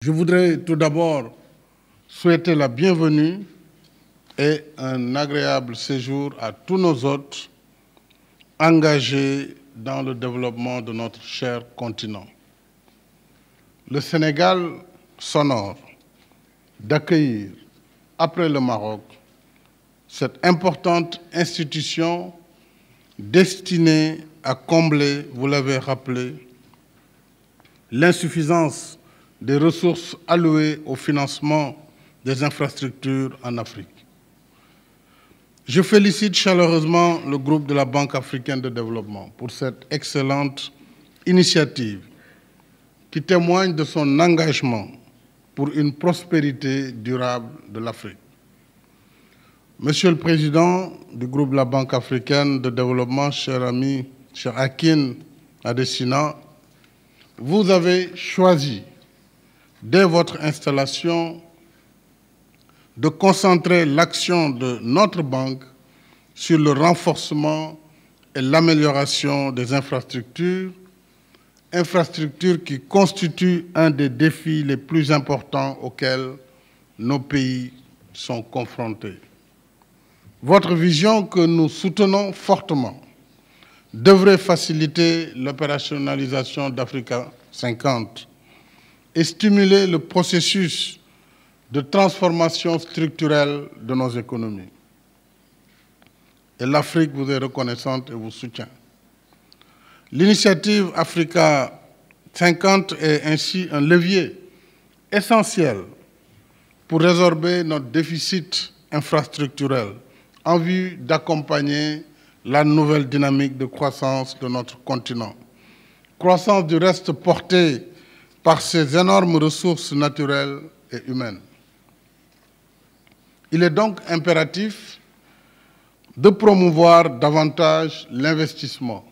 Je voudrais tout d'abord souhaiter la bienvenue et un agréable séjour à tous nos hôtes engagés dans le développement de notre cher continent. Le Sénégal s'honore d'accueillir, après le Maroc, cette importante institution destinée à combler, vous l'avez rappelé, l'insuffisance des ressources allouées au financement des infrastructures en Afrique. Je félicite chaleureusement le groupe de la Banque africaine de développement pour cette excellente initiative qui témoigne de son engagement pour une prospérité durable de l'Afrique. Monsieur le Président du groupe de la Banque africaine de développement, cher ami, cher Akin Adesina, vous avez choisi, dès votre installation, de concentrer l'action de notre banque sur le renforcement et l'amélioration des infrastructures qui constituent un des défis les plus importants auxquels nos pays sont confrontés. Votre vision, que nous soutenons fortement, devrait faciliter l'opérationnalisation d'Africa 50 et stimuler le processus de transformation structurelle de nos économies. Et l'Afrique vous est reconnaissante et vous soutient. L'initiative Africa 50 est ainsi un levier essentiel pour résorber notre déficit infrastructurel en vue d'accompagner la nouvelle dynamique de croissance de notre continent. Croissance du reste portée par ces énormes ressources naturelles et humaines. Il est donc impératif de promouvoir davantage l'investissement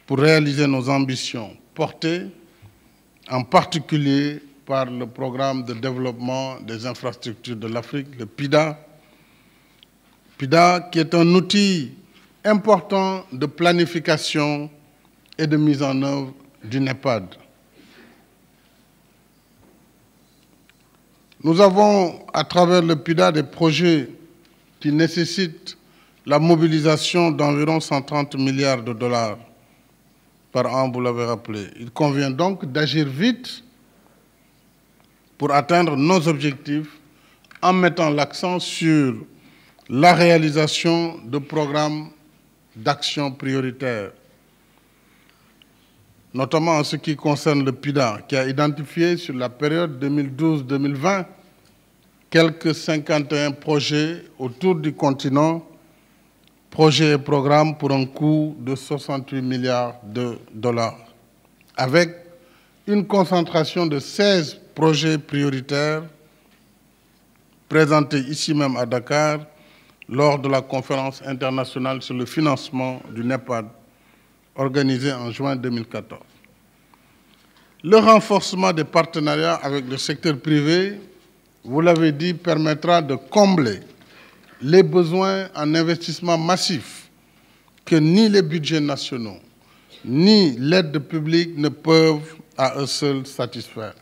pour réaliser nos ambitions, portées en particulier par le programme de développement des infrastructures de l'Afrique, le PIDA. PIDA qui est un outil important de planification et de mise en œuvre du NEPAD. Nous avons, à travers le PIDA, des projets qui nécessitent la mobilisation d'environ 130 milliards de dollars par an, vous l'avez rappelé. Il convient donc d'agir vite pour atteindre nos objectifs en mettant l'accent sur la réalisation de programmes d'action prioritaires, notamment en ce qui concerne le PIDA, qui a identifié sur la période 2012-2020 quelques 51 projets autour du continent, projets et programmes pour un coût de 68 milliards de dollars, avec une concentration de 16 projets prioritaires présentés ici même à Dakar lors de la conférence internationale sur le financement du NEPAD, organisée en juin 2014. Le renforcement des partenariats avec le secteur privé, vous l'avez dit, permettra de combler les besoins en investissement massif que ni les budgets nationaux, ni l'aide publique ne peuvent à eux seuls satisfaire.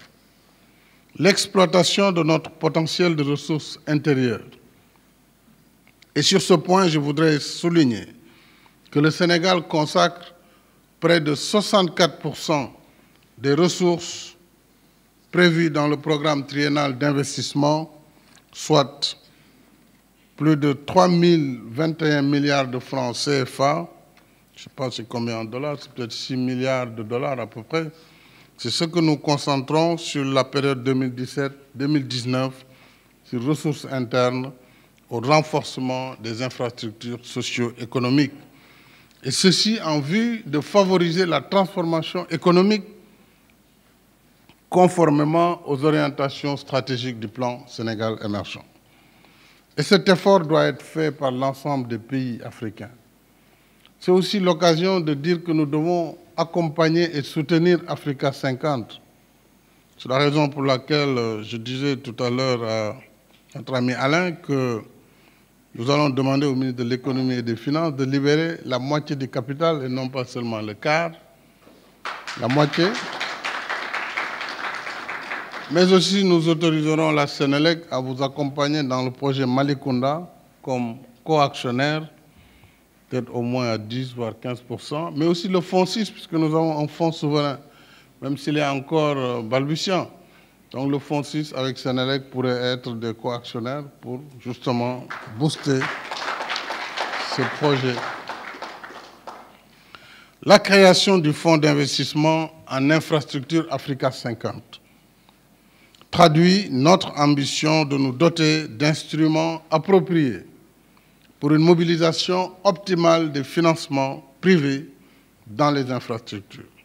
L'exploitation de notre potentiel de ressources intérieures. Et sur ce point, je voudrais souligner que le Sénégal consacre près de 64% des ressources prévues dans le programme triennal d'investissement, soit plus de 3 021 milliards de francs CFA, je ne sais pas c'est combien en dollars, c'est peut-être 6 milliards de dollars à peu près. C'est ce que nous concentrons sur la période 2017-2019 sur ressources internes au renforcement des infrastructures socio-économiques. Et ceci en vue de favoriser la transformation économique conformément aux orientations stratégiques du plan Sénégal émergent. Et cet effort doit être fait par l'ensemble des pays africains. C'est aussi l'occasion de dire que nous devons accompagner et soutenir Africa 50. C'est la raison pour laquelle je disais tout à l'heure à notre ami Alain que nous allons demander au ministre de l'Économie et des Finances de libérer la moitié du capital et non pas seulement le quart, la moitié, Mais aussi, nous autoriserons la Sénélec à vous accompagner dans le projet Malicounda comme coactionnaire, peut-être au moins à 10 voire 15%, mais aussi le fonds 6, puisque nous avons un fonds souverain, même s'il est encore balbutiant. Donc le fonds 6 avec Sénélec pourrait être des coactionnaires pour justement booster ce projet. La création du fonds d'investissement en infrastructure Africa 50 traduit notre ambition de nous doter d'instruments appropriés pour une mobilisation optimale des financements privés dans les infrastructures.